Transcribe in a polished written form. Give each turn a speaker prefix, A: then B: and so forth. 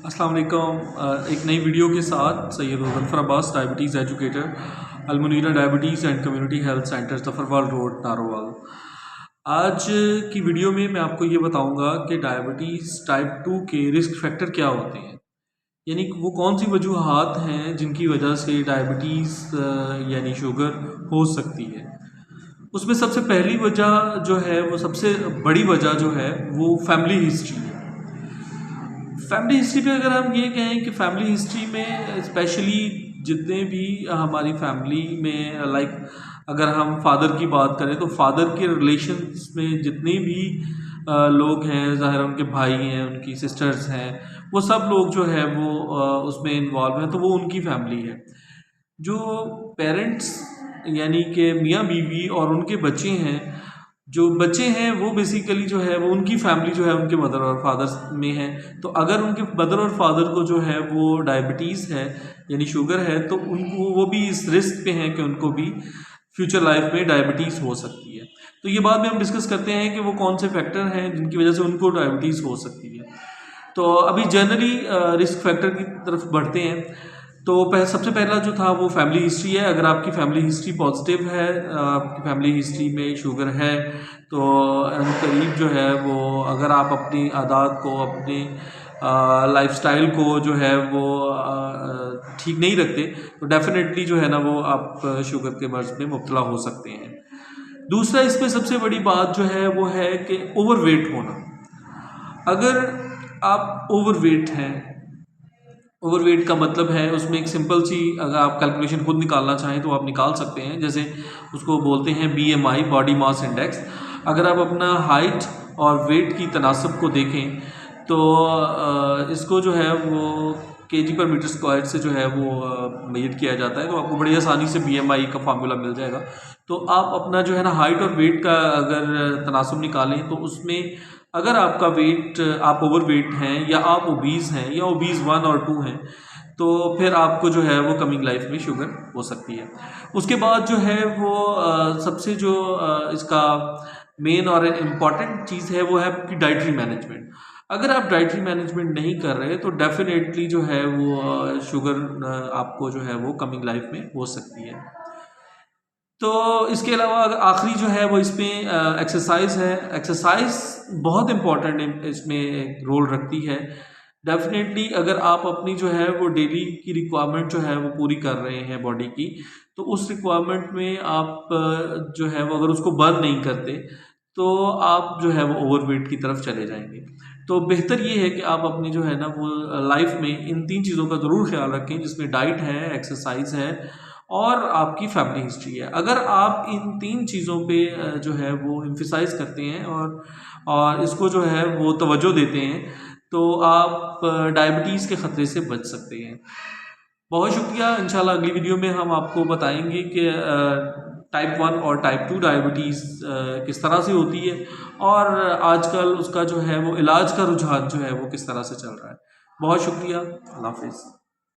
A: अस्सलाम वालेकुम। एक नई वीडियो के साथ Syed Zafar Abbas, diabetes educator, Almunira diabetes and community health centre, Zafarwal road, Narowal. आज की वीडियो में मैं आपको ये बताऊंगा कि डायबिटीज़ टाइप 2 के रिस्क फैक्टर क्या होते हैं, यानी वो कौन सी वजूहात हैं जिनकी वजह से डायबिटीज़ यानी शुगर हो सकती है। उसमें सबसे पहली वजह जो है, वो सबसे बड़ी वजह जो है वो फैमिली हिस्ट्री है। फैमिली हिस्ट्री पे अगर हम ये कहें कि फैमिली हिस्ट्री में स्पेशली जितने भी हमारी फैमिली में अगर हम फादर की बात करें तो फादर के रिलेशंस में जितने भी लोग हैं, ज़ाहिर उनके भाई हैं, उनकी सिस्टर्स हैं, वो सब लोग जो है वो उसमें इन्वॉल्व हैं, तो वो उनकी फैमिली है। जो पेरेंट्स यानी कि मियाँ बीवी और उनके बच्चे हैं, जो बच्चे हैं वो बेसिकली जो है वो उनकी फैमिली जो है उनके मदर और फादर में है। तो अगर उनके मदर और फादर को जो है वो डायबिटीज़ है यानी शुगर है, तो उनको वो भी इस रिस्क पे हैं कि उनको भी फ्यूचर लाइफ में डायबिटीज़ हो सकती है। तो ये बाद में हम डिस्कस करते हैं कि वो कौन से फैक्टर हैं जिनकी वजह से उनको डायबिटीज़ हो सकती है। तो अभी जनरली रिस्क फैक्टर की तरफ बढ़ते हैं। तो सबसे पहला जो था वो फैमिली हिस्ट्री है। अगर आपकी फैमिली हिस्ट्री पॉजिटिव है, आपकी फैमिली हिस्ट्री में शुगर है, तो करीब जो है वो अगर आप अपनी आदत को, अपनी लाइफस्टाइल को जो है वो ठीक नहीं रखते, तो डेफिनेटली जो है ना वो आप शुगर के मर्ज में मुब्तला हो सकते हैं। दूसरा इसमें सबसे बड़ी बात जो है वो है कि ओवरवेट होना। अगर आप ओवरवेट हैं, ओवरवेट का मतलब है उसमें एक सिंपल सी, अगर आप कैलकुलेशन खुद निकालना चाहें तो आप निकाल सकते हैं। जैसे उसको बोलते हैं BMI, बॉडी मास इंडेक्स। अगर आप अपना हाइट और वेट की तनासब को देखें तो इसको जो है वो kg/m² से जो है वो मेजर किया जाता है, तो आपको बड़ी आसानी से BMI का फार्मूला मिल जाएगा। तो आप अपना जो है ना हाइट और वेट का अगर तनासब निकालें तो उसमें अगर आपका वेट, आप ओवर वेट हैं या आप ओबीज़ हैं या ओबीज़ 1 और 2 हैं, तो फिर आपको जो है वो कमिंग लाइफ में शुगर हो सकती है। उसके बाद जो है वो सबसे जो इसका मेन और इम्पॉर्टेंट चीज़ है वो है आपकी डाइटरी मैनेजमेंट। अगर आप डाइटरी मैनेजमेंट नहीं कर रहे तो डेफिनेटली जो है वो शुगर आपको जो है वो कमिंग लाइफ में हो सकती है। तो इसके अलावा आखिरी जो है वो इसमें एक्सरसाइज है। एक्सरसाइज बहुत इम्पॉर्टेंट इसमें एक रोल रखती है। डेफिनेटली अगर आप अपनी जो है वो डेली की रिक्वायरमेंट जो है वो पूरी कर रहे हैं बॉडी की, तो उस रिक्वायरमेंट में आप जो है वो अगर उसको बर्न नहीं करते तो आप जो है वो ओवरवेट की तरफ चले जाएंगे। तो बेहतर ये है कि आप अपनी जो है ना वो लाइफ में इन 3 चीज़ों का ज़रूर ख्याल रखें, जिसमें डाइट है, एक्सरसाइज है और आपकी फैमिली हिस्ट्री है। अगर आप इन 3 चीज़ों पे जो है वो एम्फसाइज़ करते हैं और इसको जो है वो तवज्जो देते हैं, तो आप डायबिटीज़ के ख़तरे से बच सकते हैं। बहुत शुक्रिया। इंशाल्लाह अगली वीडियो में हम आपको बताएंगे कि टाइप 1 और टाइप 2 डायबिटीज़ किस तरह से होती है और आजकल उसका जो है वो इलाज का रुझान जो है वो किस तरह से चल रहा है। बहुत शुक्रिया। अल्लाह हाफ़िज़।